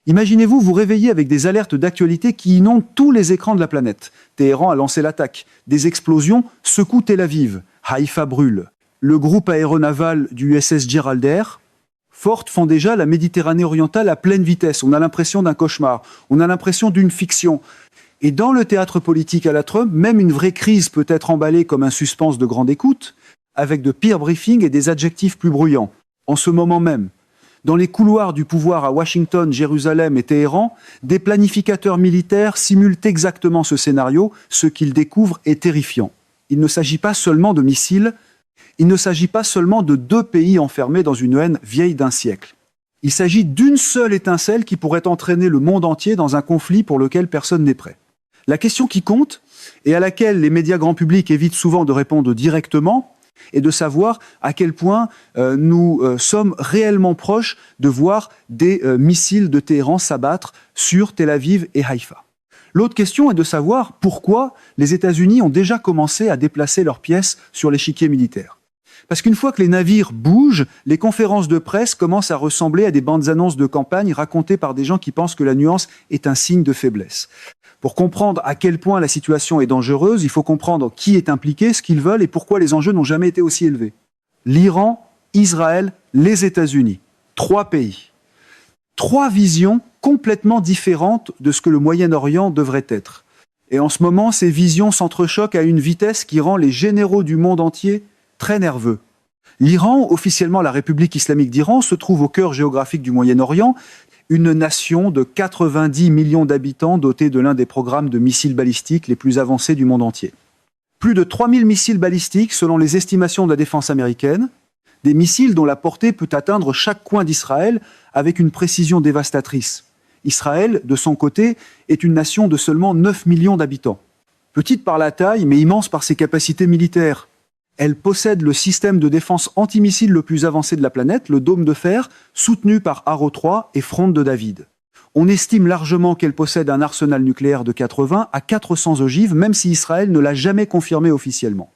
Imaginez-vous vous réveiller avec des alertes d'actualité qui inondent tous les écrans de la planète. Téhéran a lancé l'attaque. Des explosions secouent Tel Aviv. Haïfa brûle. Le groupe aéronaval du USS Gerald R. Ford font déjà la Méditerranée orientale à pleine vitesse. On a l'impression d'un cauchemar. On a l'impression d'une fiction. Et dans le théâtre politique à la Trump, même une vraie crise peut être emballée comme un suspense de grande écoute, avec de pires briefings et des adjectifs plus bruyants. En ce moment même, dans les couloirs du pouvoir à Washington, Jérusalem et Téhéran, des planificateurs militaires simulent exactement ce scénario. Ce qu'ils découvrent est terrifiant. Il ne s'agit pas seulement de missiles, il ne s'agit pas seulement de deux pays enfermés dans une haine vieille d'un siècle. Il s'agit d'une seule étincelle qui pourrait entraîner le monde entier dans un conflit pour lequel personne n'est prêt. La question qui compte, et à laquelle les médias grand public évitent souvent de répondre directement, est de savoir à quel point nous sommes réellement proches de voir des missiles de Téhéran s'abattre sur Tel Aviv et Haïfa. L'autre question est de savoir pourquoi les États-Unis ont déjà commencé à déplacer leurs pièces sur l'échiquier militaire. Parce qu'une fois que les navires bougent, les conférences de presse commencent à ressembler à des bandes annonces de campagne racontées par des gens qui pensent que la nuance est un signe de faiblesse. Pour comprendre à quel point la situation est dangereuse, il faut comprendre qui est impliqué, ce qu'ils veulent et pourquoi les enjeux n'ont jamais été aussi élevés. L'Iran, Israël, les États-Unis. 3 pays. 3 visions complètement différentes de ce que le Moyen-Orient devrait être. Et en ce moment, ces visions s'entrechoquent à une vitesse qui rend les généraux du monde entier très nerveux. L'Iran, officiellement la République islamique d'Iran, se trouve au cœur géographique du Moyen-Orient, une nation de 90 millions d'habitants dotée de l'un des programmes de missiles balistiques les plus avancés du monde entier. Plus de 3000 missiles balistiques selon les estimations de la défense américaine, des missiles dont la portée peut atteindre chaque coin d'Israël avec une précision dévastatrice. Israël, de son côté, est une nation de seulement 9 millions d'habitants. Petite par la taille, mais immense par ses capacités militaires. Elle possède le système de défense antimissile le plus avancé de la planète, le dôme de fer, soutenu par Arrow 3 et Fronde de David. On estime largement qu'elle possède un arsenal nucléaire de 80 à 400 ogives, même si Israël ne l'a jamais confirmé officiellement.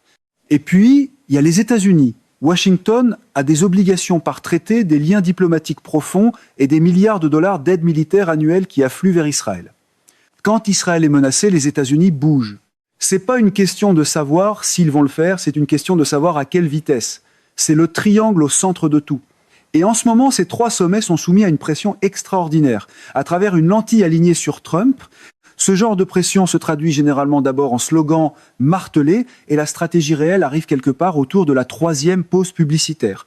Et puis, il y a les États-Unis. Washington a des obligations par traité, des liens diplomatiques profonds et des milliards de dollars d'aide militaire annuelle qui affluent vers Israël. Quand Israël est menacé, les États-Unis bougent. C'est pas une question de savoir s'ils vont le faire, c'est une question de savoir à quelle vitesse. C'est le triangle au centre de tout. Et en ce moment, ces 3 sommets sont soumis à une pression extraordinaire. À travers une lentille alignée sur Trump, ce genre de pression se traduit généralement d'abord en slogans martelés, et la stratégie réelle arrive quelque part autour de la 3e pause publicitaire.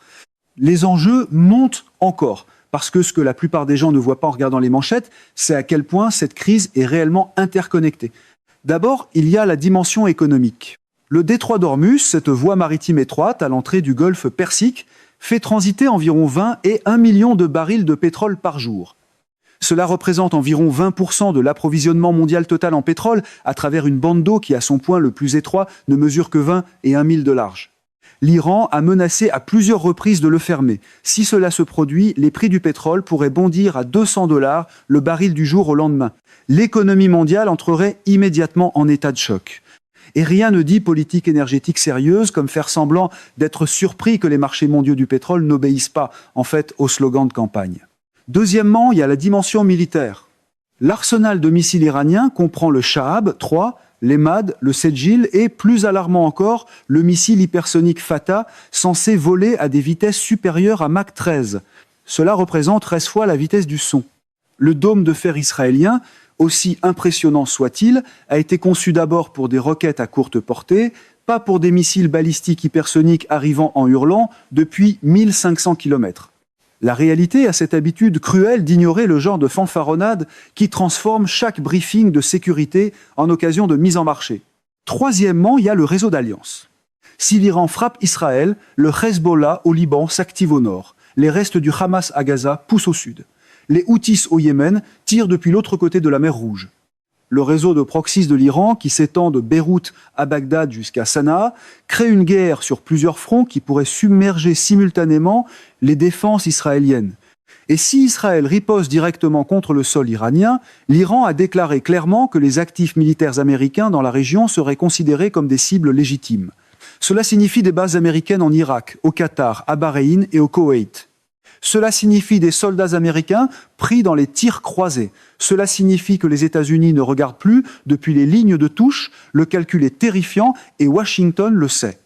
Les enjeux montent encore, parce que ce que la plupart des gens ne voient pas en regardant les manchettes, c'est à quel point cette crise est réellement interconnectée. D'abord, il y a la dimension économique. Le détroit d'Ormuz, cette voie maritime étroite à l'entrée du golfe Persique, fait transiter environ 20 et 1 million de barils de pétrole par jour. Cela représente environ 20% de l'approvisionnement mondial total en pétrole à travers une bande d'eau qui, à son point le plus étroit, ne mesure que 20 et 1 mille de large. L'Iran a menacé à plusieurs reprises de le fermer. Si cela se produit, les prix du pétrole pourraient bondir à $200 le baril du jour au lendemain. L'économie mondiale entrerait immédiatement en état de choc. Et rien ne dit politique énergétique sérieuse comme faire semblant d'être surpris que les marchés mondiaux du pétrole n'obéissent pas, en fait, au slogan de campagne. Deuxièmement, il y a la dimension militaire. L'arsenal de missiles iraniens comprend le Shahab 3, l'Emad, le Sedjil et, plus alarmant encore, le missile hypersonique Fatah, censé voler à des vitesses supérieures à Mach 13. Cela représente 13 fois la vitesse du son. Le dôme de fer israélien, aussi impressionnant soit-il, a été conçu d'abord pour des roquettes à courte portée, pas pour des missiles balistiques hypersoniques arrivant en hurlant depuis 1500 km. La réalité a cette habitude cruelle d'ignorer le genre de fanfaronnade qui transforme chaque briefing de sécurité en occasion de mise en marché. Troisièmement, il y a le réseau d'alliance. Si l'Iran frappe Israël, le Hezbollah au Liban s'active au nord. Les restes du Hamas à Gaza poussent au sud. Les Houthis au Yémen tirent depuis l'autre côté de la mer Rouge. Le réseau de proxys de l'Iran, qui s'étend de Beyrouth à Bagdad jusqu'à Sanaa, crée une guerre sur plusieurs fronts qui pourrait submerger simultanément les défenses israéliennes. Et si Israël riposte directement contre le sol iranien, l'Iran a déclaré clairement que les actifs militaires américains dans la région seraient considérés comme des cibles légitimes. Cela signifie des bases américaines en Irak, au Qatar, à Bahreïn et au Koweït. Cela signifie des soldats américains pris dans les tirs croisés. Cela signifie que les États-Unis ne regardent plus depuis les lignes de touche. Le calcul est terrifiant et Washington le sait.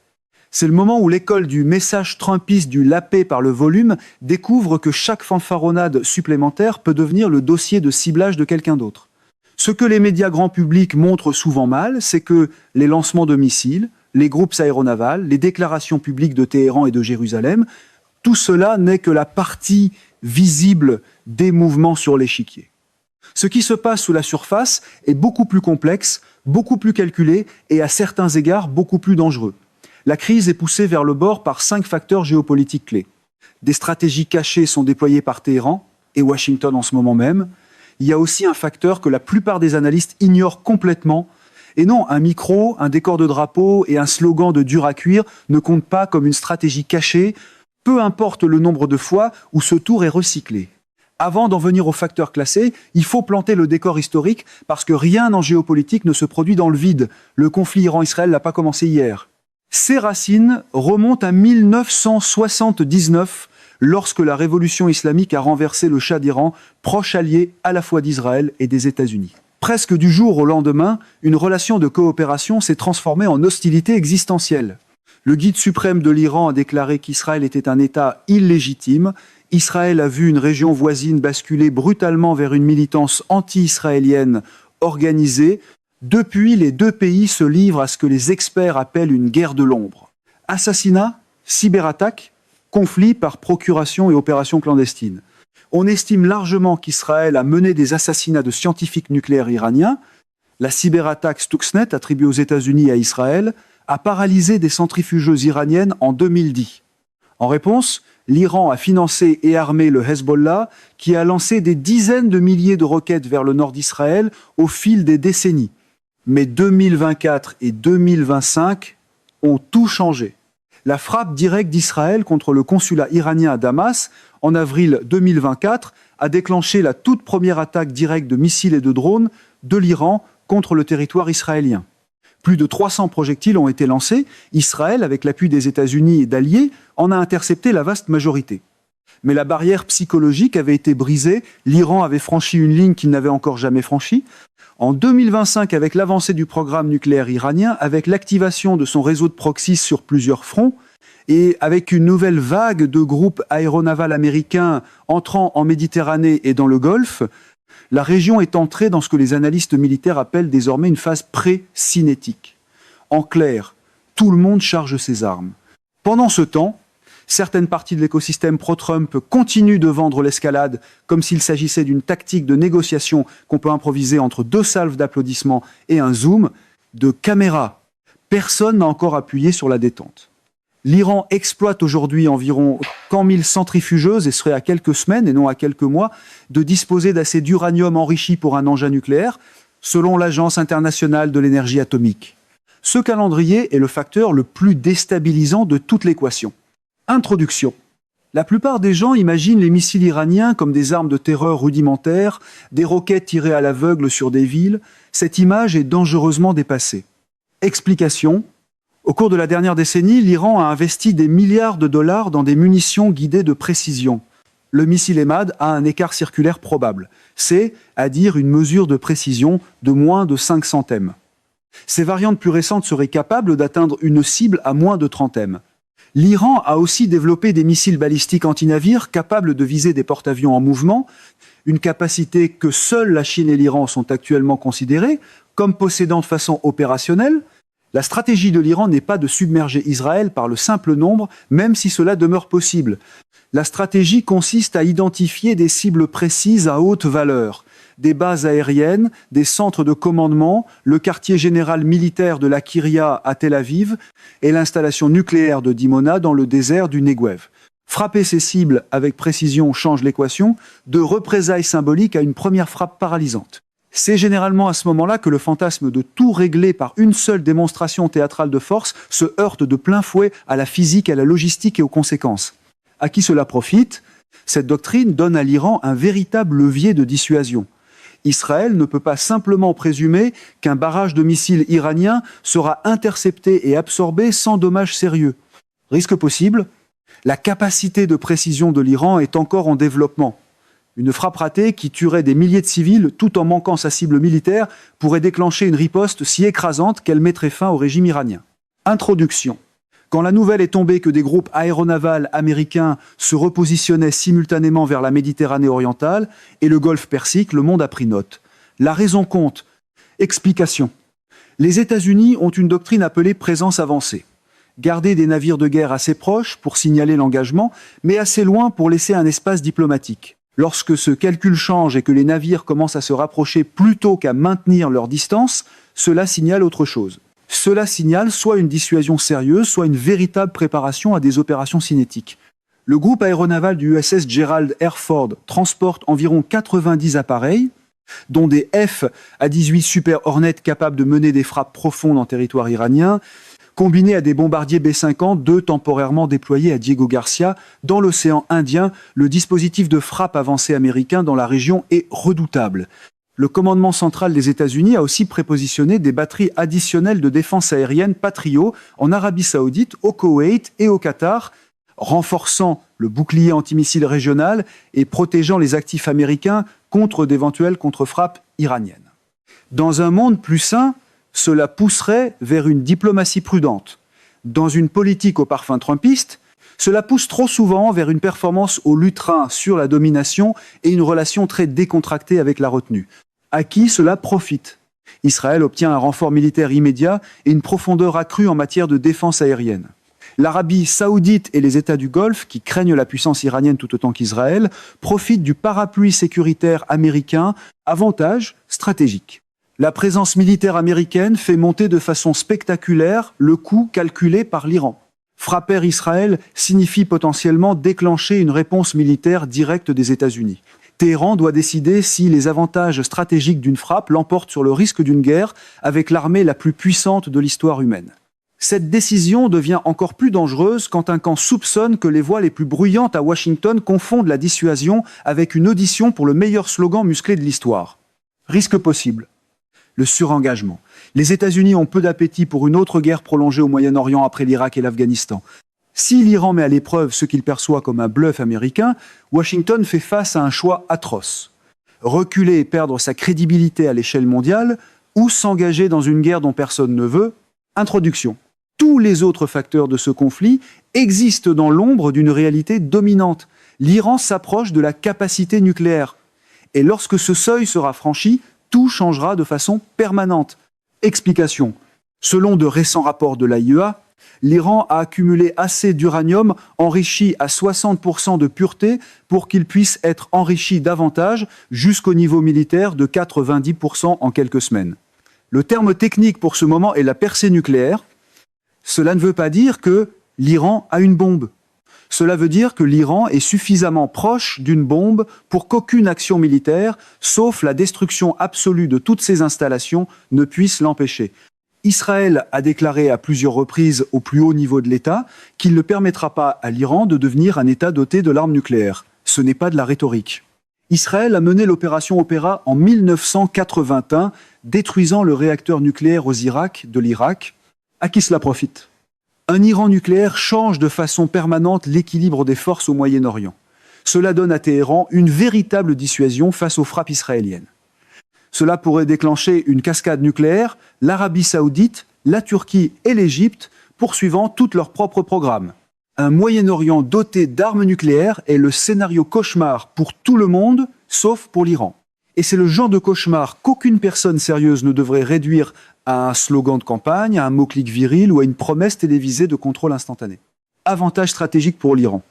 C'est le moment où l'école du message trumpiste du la paix par le volume découvre que chaque fanfaronnade supplémentaire peut devenir le dossier de ciblage de quelqu'un d'autre. Ce que les médias grand public montrent souvent mal, c'est que les lancements de missiles, les groupes aéronavals, les déclarations publiques de Téhéran et de Jérusalem, tout cela n'est que la partie visible des mouvements sur l'échiquier. Ce qui se passe sous la surface est beaucoup plus complexe, beaucoup plus calculé et à certains égards beaucoup plus dangereux. La crise est poussée vers le bord par 5 facteurs géopolitiques clés. Des stratégies cachées sont déployées par Téhéran et Washington en ce moment même. Il y a aussi un facteur que la plupart des analystes ignorent complètement. Et non, un micro, un décor de drapeau et un slogan de dur à cuire ne comptent pas comme une stratégie cachée, peu importe le nombre de fois où ce tour est recyclé. Avant d'en venir aux facteurs classés, il faut planter le décor historique parce que rien en géopolitique ne se produit dans le vide. Le conflit Iran-Israël n'a pas commencé hier. Ses racines remontent à 1979, lorsque la révolution islamique a renversé le Shah d'Iran, proche allié à la fois d'Israël et des États-Unis. Presque du jour au lendemain, une relation de coopération s'est transformée en hostilité existentielle. Le guide suprême de l'Iran a déclaré qu'Israël était un État illégitime. Israël a vu une région voisine basculer brutalement vers une militance anti-israélienne organisée. Depuis, les deux pays se livrent à ce que les experts appellent une guerre de l'ombre. Assassinat, cyberattaque, conflit par procuration et opération clandestine. On estime largement qu'Israël a mené des assassinats de scientifiques nucléaires iraniens. La cyberattaque Stuxnet, attribuée aux États-Unis et à Israël, a paralysé des centrifugeuses iraniennes en 2010. En réponse, l'Iran a financé et armé le Hezbollah, qui a lancé des dizaines de milliers de roquettes vers le nord d'Israël au fil des décennies. Mais 2024 et 2025 ont tout changé. La frappe directe d'Israël contre le consulat iranien à Damas, en avril 2024, a déclenché la toute première attaque directe de missiles et de drones de l'Iran contre le territoire israélien. Plus de 300 projectiles ont été lancés. Israël, avec l'appui des États-Unis et d'alliés, en a intercepté la vaste majorité. Mais la barrière psychologique avait été brisée. L'Iran avait franchi une ligne qu'il n'avait encore jamais franchie. En 2025, avec l'avancée du programme nucléaire iranien, avec l'activation de son réseau de proxys sur plusieurs fronts, et avec une nouvelle vague de groupes aéronavals américains entrant en Méditerranée et dans le Golfe, la région est entrée dans ce que les analystes militaires appellent désormais une phase pré-cinétique. En clair, tout le monde charge ses armes. Pendant ce temps, certaines parties de l'écosystème pro-Trump continuent de vendre l'escalade comme s'il s'agissait d'une tactique de négociation qu'on peut improviser entre 2 salves d'applaudissements et un zoom de caméra. Personne n'a encore appuyé sur la détente. L'Iran exploite aujourd'hui environ 100 000 centrifugeuses et serait à quelques semaines, et non à quelques mois, de disposer d'assez d'uranium enrichi pour un engin nucléaire, selon l'Agence internationale de l'énergie atomique. Ce calendrier est le facteur le plus déstabilisant de toute l'équation. Introduction. La plupart des gens imaginent les missiles iraniens comme des armes de terreur rudimentaires, des roquettes tirées à l'aveugle sur des villes. Cette image est dangereusement dépassée. Explication. Au cours de la dernière décennie, l'Iran a investi des milliards de dollars dans des munitions guidées de précision. Le missile Emad a un écart circulaire probable. C'est, à dire, une mesure de précision de moins de 5 centièmes. Ces variantes plus récentes seraient capables d'atteindre une cible à moins de 30 m. L'Iran a aussi développé des missiles balistiques anti-navires capables de viser des porte-avions en mouvement, une capacité que seuls la Chine et l'Iran sont actuellement considérés comme possédant de façon opérationnelle. La stratégie de l'Iran n'est pas de submerger Israël par le simple nombre, même si cela demeure possible. La stratégie consiste à identifier des cibles précises à haute valeur, des bases aériennes, des centres de commandement, le quartier général militaire de la Kiria à Tel Aviv et l'installation nucléaire de Dimona dans le désert du Negev. Frapper ces cibles avec précision change l'équation, de représailles symboliques à une première frappe paralysante. C'est généralement à ce moment-là que le fantasme de tout régler par une seule démonstration théâtrale de force se heurte de plein fouet à la physique, à la logistique et aux conséquences. À qui cela profite? Cette doctrine donne à l'Iran un véritable levier de dissuasion. Israël ne peut pas simplement présumer qu'un barrage de missiles iranien sera intercepté et absorbé sans dommages sérieux. Risque possible, La capacité de précision de l'Iran est encore en développement. Une frappe ratée qui tuerait des milliers de civils tout en manquant sa cible militaire pourrait déclencher une riposte si écrasante qu'elle mettrait fin au régime iranien. Introduction. Quand la nouvelle est tombée que des groupes aéronavals américains se repositionnaient simultanément vers la Méditerranée orientale et le golfe Persique, le monde a pris note. La raison compte. Explication. Les États-Unis ont une doctrine appelée présence avancée. Garder des navires de guerre assez proches pour signaler l'engagement, mais assez loin pour laisser un espace diplomatique. Lorsque ce calcul change et que les navires commencent à se rapprocher plutôt qu'à maintenir leur distance, cela signale autre chose. Cela signale soit une dissuasion sérieuse, soit une véritable préparation à des opérations cinétiques. Le groupe aéronaval du USS Gerald R. Ford transporte environ 90 appareils, dont des F-18 Super Hornet capables de mener des frappes profondes en territoire iranien, combinés à des bombardiers B-50, deux temporairement déployés à Diego Garcia, dans l'océan Indien. Le dispositif de frappe avancé américain dans la région est redoutable. Le commandement central des États-Unis a aussi prépositionné des batteries additionnelles de défense aérienne Patriot en Arabie Saoudite, au Koweït et au Qatar, renforçant le bouclier antimissile régional et protégeant les actifs américains contre d'éventuelles contre-frappes iraniennes. Dans un monde plus sain, cela pousserait vers une diplomatie prudente. Dans une politique au parfum trumpiste, cela pousse trop souvent vers une performance au lutrin sur la domination et une relation très décontractée avec la retenue. À qui cela profite? Israël obtient un renfort militaire immédiat et une profondeur accrue en matière de défense aérienne. L'Arabie saoudite et les États du Golfe, qui craignent la puissance iranienne tout autant qu'Israël, profitent du parapluie sécuritaire américain, avantage stratégique. La présence militaire américaine fait monter de façon spectaculaire le coût calculé par l'Iran. Frapper Israël signifie potentiellement déclencher une réponse militaire directe des États-Unis. Téhéran doit décider si les avantages stratégiques d'une frappe l'emportent sur le risque d'une guerre avec l'armée la plus puissante de l'histoire humaine. Cette décision devient encore plus dangereuse quand un camp soupçonne que les voix les plus bruyantes à Washington confondent la dissuasion avec une audition pour le meilleur slogan musclé de l'histoire. Risque possible. Le surengagement. Les États-Unis ont peu d'appétit pour une autre guerre prolongée au Moyen-Orient après l'Irak et l'Afghanistan. Si l'Iran met à l'épreuve ce qu'il perçoit comme un bluff américain, Washington fait face à un choix atroce. Reculer et perdre sa crédibilité à l'échelle mondiale, ou s'engager dans une guerre dont personne ne veut. Introduction. Tous les autres facteurs de ce conflit existent dans l'ombre d'une réalité dominante. L'Iran s'approche de la capacité nucléaire. Et lorsque ce seuil sera franchi, tout changera de façon permanente. Explication. Selon de récents rapports de l'AIEA, l'Iran a accumulé assez d'uranium enrichi à 60% de pureté pour qu'il puisse être enrichi davantage jusqu'au niveau militaire de 90% en quelques semaines. Le terme technique pour ce moment est la percée nucléaire. Cela ne veut pas dire que l'Iran a une bombe. Cela veut dire que l'Iran est suffisamment proche d'une bombe pour qu'aucune action militaire, sauf la destruction absolue de toutes ces installations, ne puisse l'empêcher. Israël a déclaré à plusieurs reprises au plus haut niveau de l'État qu'il ne permettra pas à l'Iran de devenir un État doté de l'arme nucléaire. Ce n'est pas de la rhétorique. Israël a mené l'opération Opéra en 1981, détruisant le réacteur nucléaire de l'Irak. À qui cela profite? Un Iran nucléaire change de façon permanente l'équilibre des forces au Moyen-Orient. Cela donne à Téhéran une véritable dissuasion face aux frappes israéliennes. Cela pourrait déclencher une cascade nucléaire, l'Arabie saoudite, la Turquie et l'Égypte poursuivant tous leurs propres programmes. Un Moyen-Orient doté d'armes nucléaires est le scénario cauchemar pour tout le monde, sauf pour l'Iran. Et c'est le genre de cauchemar qu'aucune personne sérieuse ne devrait réduire à un slogan de campagne, à un mot-clic viril ou à une promesse télévisée de contrôle instantané. Avantage stratégique pour l'Iran.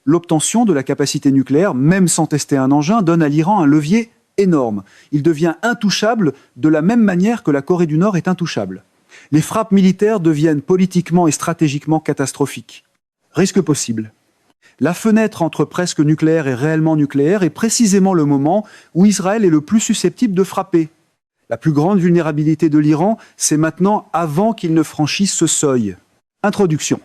L'obtention de la capacité nucléaire, même sans tester un engin, donne à l'Iran un levier énorme. Il devient intouchable de la même manière que la Corée du Nord est intouchable. Les frappes militaires deviennent politiquement et stratégiquement catastrophiques. Risque possible. La fenêtre entre presque nucléaire et réellement nucléaire est précisément le moment où Israël est le plus susceptible de frapper. La plus grande vulnérabilité de l'Iran, c'est maintenant avant qu'il ne franchisse ce seuil. Introduction.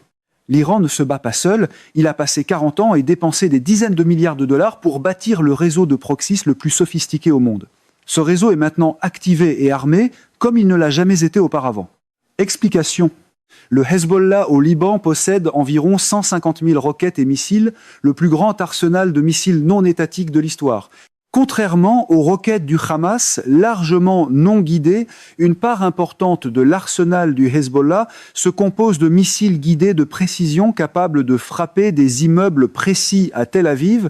L'Iran ne se bat pas seul, il a passé 40 ans et dépensé des dizaines de milliards de dollars pour bâtir le réseau de proxys le plus sophistiqué au monde. Ce réseau est maintenant activé et armé comme il ne l'a jamais été auparavant. Explication. Le Hezbollah au Liban possède environ 150 000 roquettes et missiles, le plus grand arsenal de missiles non étatiques de l'histoire. Contrairement aux roquettes du Hamas, largement non guidées, une part importante de l'arsenal du Hezbollah se compose de missiles guidés de précision capables de frapper des immeubles précis à Tel Aviv,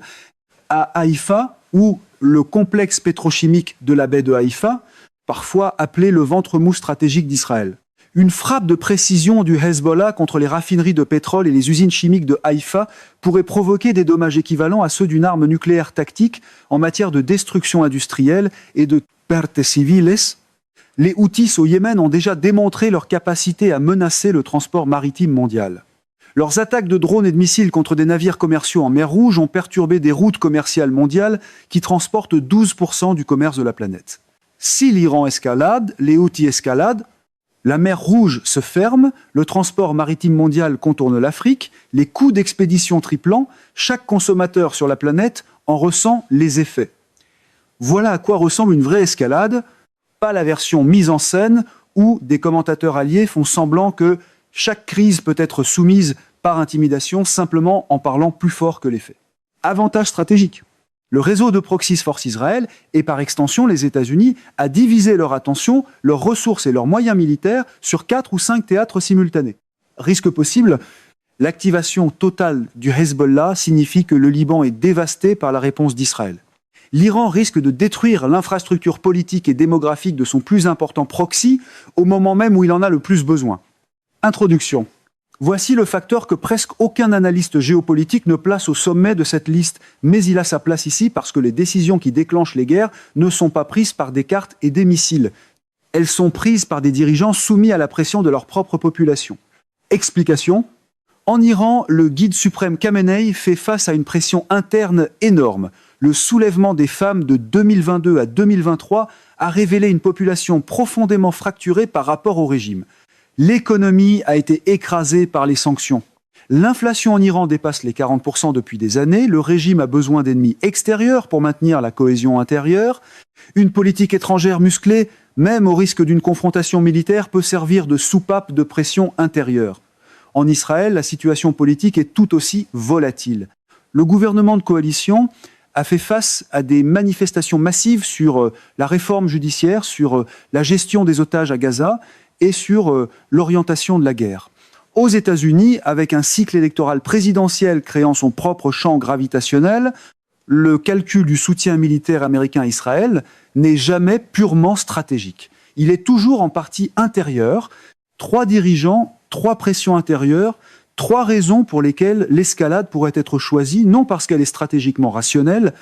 à Haïfa, ou le complexe pétrochimique de la baie de Haïfa, parfois appelé le ventre mou stratégique d'Israël. Une frappe de précision du Hezbollah contre les raffineries de pétrole et les usines chimiques de Haïfa pourrait provoquer des dommages équivalents à ceux d'une arme nucléaire tactique en matière de destruction industrielle et de pertes civiles. Les Houthis au Yémen ont déjà démontré leur capacité à menacer le transport maritime mondial. Leurs attaques de drones et de missiles contre des navires commerciaux en mer Rouge ont perturbé des routes commerciales mondiales qui transportent 12% du commerce de la planète. Si l'Iran escalade, les Houthis escaladent, la mer Rouge se ferme, le transport maritime mondial contourne l'Afrique, les coûts d'expédition triplant, chaque consommateur sur la planète en ressent les effets. Voilà à quoi ressemble une vraie escalade, pas la version mise en scène où des commentateurs alliés font semblant que chaque crise peut être soumise par intimidation simplement en parlant plus fort que les faits. Avantage stratégique. Le réseau de proxies force Israël, et par extension les États-Unis, a divisé leur attention, leurs ressources et leurs moyens militaires sur 4 ou 5 théâtres simultanés. Risque possible, l'activation totale du Hezbollah signifie que le Liban est dévasté par la réponse d'Israël. L'Iran risque de détruire l'infrastructure politique et démographique de son plus important proxy au moment même où il en a le plus besoin. Introduction. Voici le facteur que presque aucun analyste géopolitique ne place au sommet de cette liste, mais il a sa place ici parce que les décisions qui déclenchent les guerres ne sont pas prises par des cartes et des missiles. Elles sont prises par des dirigeants soumis à la pression de leur propre population. Explication. En Iran, le guide suprême Khamenei fait face à une pression interne énorme. Le soulèvement des femmes de 2022 à 2023 a révélé une population profondément fracturée par rapport au régime. L'économie a été écrasée par les sanctions. L'inflation en Iran dépasse les 40% depuis des années. Le régime a besoin d'ennemis extérieurs pour maintenir la cohésion intérieure. Une politique étrangère musclée, même au risque d'une confrontation militaire, peut servir de soupape de pression intérieure. En Israël, la situation politique est tout aussi volatile. Le gouvernement de coalition a fait face à des manifestations massives sur la réforme judiciaire, sur la gestion des otages à Gaza, et sur l'orientation de la guerre. Aux États-Unis, avec un cycle électoral présidentiel créant son propre champ gravitationnel, le calcul du soutien militaire américain à Israël n'est jamais purement stratégique. Il est toujours en partie intérieur. 3 dirigeants, 3 pressions intérieures, 3 raisons pour lesquelles l'escalade pourrait être choisie, non parce qu'elle est stratégiquement rationnelle,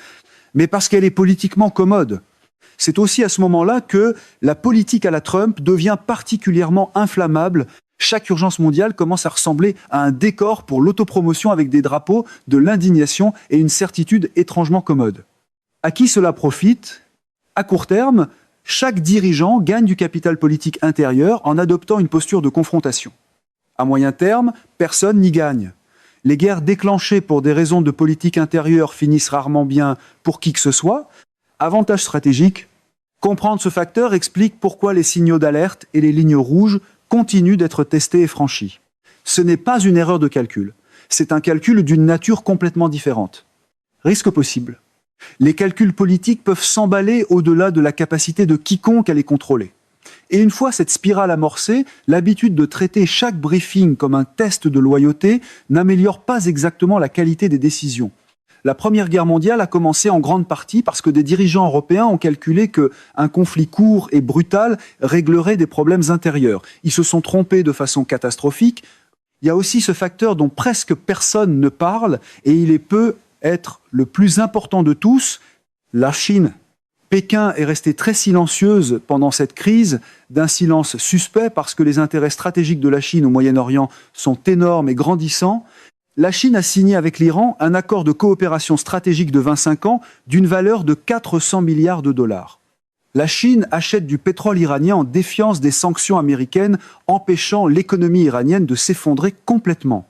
mais parce qu'elle est politiquement commode. C'est aussi à ce moment-là que la politique à la Trump devient particulièrement inflammable. Chaque urgence mondiale commence à ressembler à un décor pour l'autopromotion avec des drapeaux, de l'indignation et une certitude étrangement commode. À qui cela profite? À court terme, chaque dirigeant gagne du capital politique intérieur en adoptant une posture de confrontation. À moyen terme, personne n'y gagne. Les guerres déclenchées pour des raisons de politique intérieure finissent rarement bien pour qui que ce soit. Avantage stratégique, comprendre ce facteur explique pourquoi les signaux d'alerte et les lignes rouges continuent d'être testés et franchis. Ce n'est pas une erreur de calcul, c'est un calcul d'une nature complètement différente. Risque possible. Les calculs politiques peuvent s'emballer au-delà de la capacité de quiconque à les contrôler. Et une fois cette spirale amorcée, l'habitude de traiter chaque briefing comme un test de loyauté n'améliore pas exactement la qualité des décisions. La Première Guerre mondiale a commencé en grande partie parce que des dirigeants européens ont calculé qu'un conflit court et brutal réglerait des problèmes intérieurs. Ils se sont trompés de façon catastrophique. Il y a aussi ce facteur dont presque personne ne parle, et il peut être le plus important de tous, la Chine. Pékin est restée très silencieuse pendant cette crise, d'un silence suspect parce que les intérêts stratégiques de la Chine au Moyen-Orient sont énormes et grandissants. La Chine a signé avec l'Iran un accord de coopération stratégique de 25 ans d'une valeur de 400 milliards de dollars. La Chine achète du pétrole iranien en défiance des sanctions américaines, empêchant l'économie iranienne de s'effondrer complètement.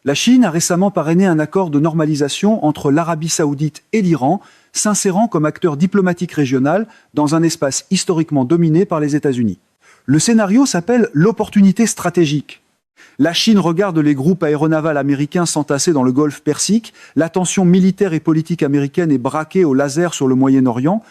La Chine a récemment parrainé un accord de normalisation entre l'Arabie saoudite et l'Iran, s'insérant comme acteur diplomatique régional dans un espace historiquement dominé par les États-Unis. Le scénario s'appelle l'opportunité stratégique. La Chine regarde les groupes aéronavals américains s'entasser dans le golfe Persique. L'attention militaire et politique américaine est braquée au laser sur le Moyen-Orient.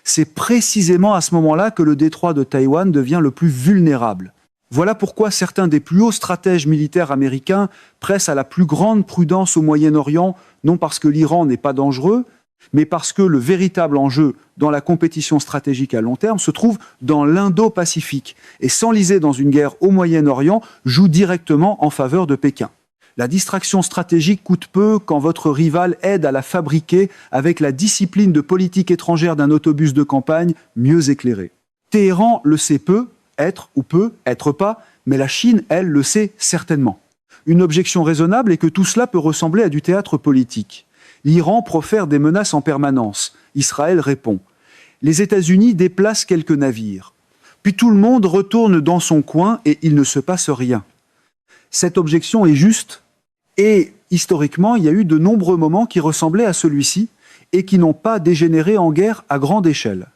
C'est précisément à ce moment-là que le détroit de Taïwan devient le plus vulnérable. Voilà pourquoi certains des plus hauts stratèges militaires américains pressent à la plus grande prudence au Moyen-Orient, non parce que l'Iran n'est pas dangereux, mais parce que le véritable enjeu dans la compétition stratégique à long terme se trouve dans l'Indo-Pacifique. Et s'enliser dans une guerre au Moyen-Orient joue directement en faveur de Pékin. La distraction stratégique coûte peu quand votre rival aide à la fabriquer avec la discipline de politique étrangère d'un autobus de campagne mieux éclairé. Téhéran le sait peu, être ou peut être pas, mais la Chine, elle, le sait certainement. Une objection raisonnable est que tout cela peut ressembler à du théâtre politique. L'Iran profère des menaces en permanence. Israël répond. Les États-Unis déplacent quelques navires. Puis tout le monde retourne dans son coin et il ne se passe rien. Cette objection est juste et historiquement, il y a eu de nombreux moments qui ressemblaient à celui-ci et qui n'ont pas dégénéré en guerre à grande échelle.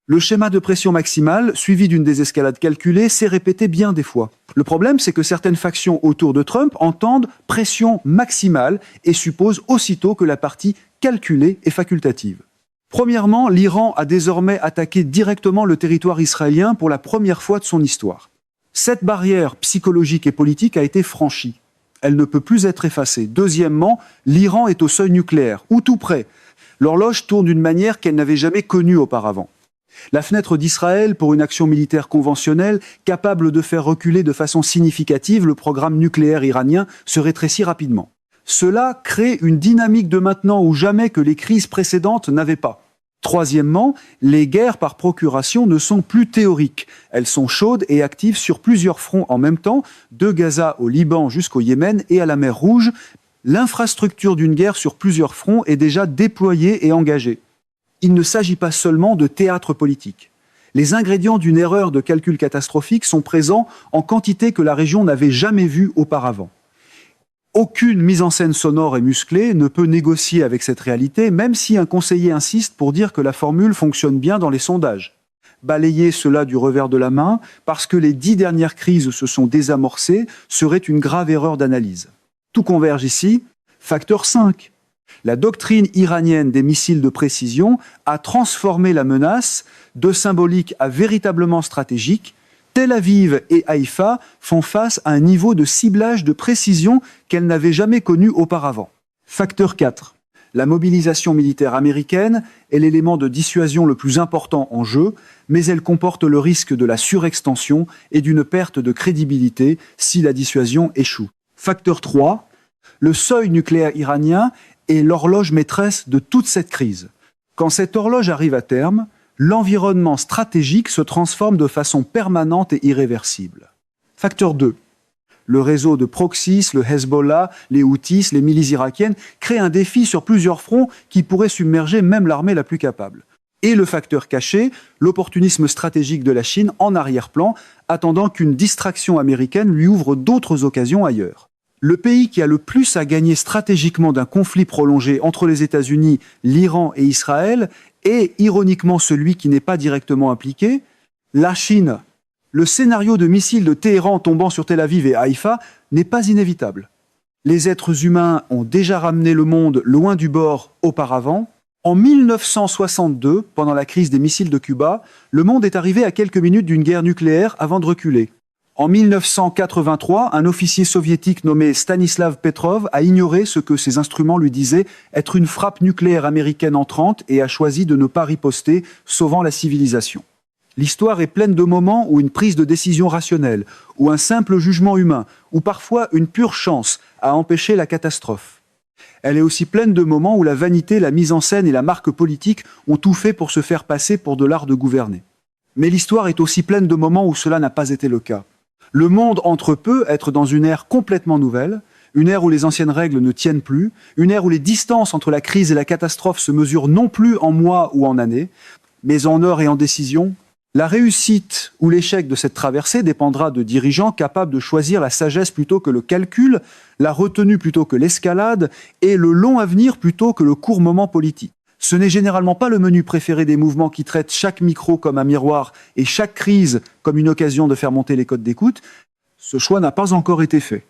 Le schéma de pression maximale, suivi d'une désescalade calculée, s'est répété bien des fois. Le problème, c'est que certaines factions autour de Trump entendent pression maximale et supposent aussitôt que la partie calculée est facultative. Premièrement, l'Iran a désormais attaqué directement le territoire israélien pour la première fois de son histoire. Cette barrière psychologique et politique a été franchie. Elle ne peut plus être effacée. Deuxièmement, l'Iran est au seuil nucléaire, ou tout près. L'horloge tourne d'une manière qu'elle n'avait jamais connue auparavant. La fenêtre d'Israël pour une action militaire conventionnelle capable de faire reculer de façon significative le programme nucléaire iranien se rétrécit rapidement. Cela crée une dynamique de maintenant ou jamais que les crises précédentes n'avaient pas. Troisièmement, les guerres par procuration ne sont plus théoriques. Elles sont chaudes et actives sur plusieurs fronts en même temps, de Gaza au Liban jusqu'au Yémen et à la mer Rouge. L'infrastructure d'une guerre sur plusieurs fronts est déjà déployée et engagée. Il ne s'agit pas seulement de théâtre politique. Les ingrédients d'une erreur de calcul catastrophique sont présents en quantité que la région n'avait jamais vue auparavant. Aucune mise en scène sonore et musclée ne peut négocier avec cette réalité, même si un conseiller insiste pour dire que la formule fonctionne bien dans les sondages. Balayer cela du revers de la main, parce que les 10 dernières crises se sont désamorcées, serait une grave erreur d'analyse. Tout converge ici. Facteur 5. La doctrine iranienne des missiles de précision a transformé la menace de symbolique à véritablement stratégique. Tel Aviv et Haïfa font face à un niveau de ciblage de précision qu'elles n'avaient jamais connu auparavant. Facteur 4. La mobilisation militaire américaine est l'élément de dissuasion le plus important en jeu, mais elle comporte le risque de la surextension et d'une perte de crédibilité si la dissuasion échoue. Facteur 3. Le seuil nucléaire iranien est l'horloge maîtresse de toute cette crise. Quand cette horloge arrive à terme, l'environnement stratégique se transforme de façon permanente et irréversible. Facteur 2. Le réseau de proxys, le Hezbollah, les Houthis, les milices irakiennes créent un défi sur plusieurs fronts qui pourrait submerger même l'armée la plus capable. Et le facteur caché, l'opportunisme stratégique de la Chine en arrière-plan, attendant qu'une distraction américaine lui ouvre d'autres occasions ailleurs. Le pays qui a le plus à gagner stratégiquement d'un conflit prolongé entre les États-Unis, l'Iran et Israël est ironiquement celui qui n'est pas directement impliqué, la Chine. Le scénario de missiles de Téhéran tombant sur Tel Aviv et Haïfa n'est pas inévitable. Les êtres humains ont déjà ramené le monde loin du bord auparavant. En 1962, pendant la crise des missiles de Cuba, le monde est arrivé à quelques minutes d'une guerre nucléaire avant de reculer. En 1983, un officier soviétique nommé Stanislav Petrov a ignoré ce que ses instruments lui disaient être une frappe nucléaire américaine entrante et a choisi de ne pas riposter, sauvant la civilisation. L'histoire est pleine de moments où une prise de décision rationnelle, ou un simple jugement humain, ou parfois une pure chance a empêché la catastrophe. Elle est aussi pleine de moments où la vanité, la mise en scène et la marque politique ont tout fait pour se faire passer pour de l'art de gouverner. Mais l'histoire est aussi pleine de moments où cela n'a pas été le cas. Le monde entre peut être dans une ère complètement nouvelle, une ère où les anciennes règles ne tiennent plus, une ère où les distances entre la crise et la catastrophe se mesurent non plus en mois ou en années, mais en heures et en décisions. La réussite ou l'échec de cette traversée dépendra de dirigeants capables de choisir la sagesse plutôt que le calcul, la retenue plutôt que l'escalade, et le long avenir plutôt que le court moment politique. Ce n'est généralement pas le menu préféré des mouvements qui traitent chaque micro comme un miroir et chaque crise comme une occasion de faire monter les codes d'écoute. Ce choix n'a pas encore été fait.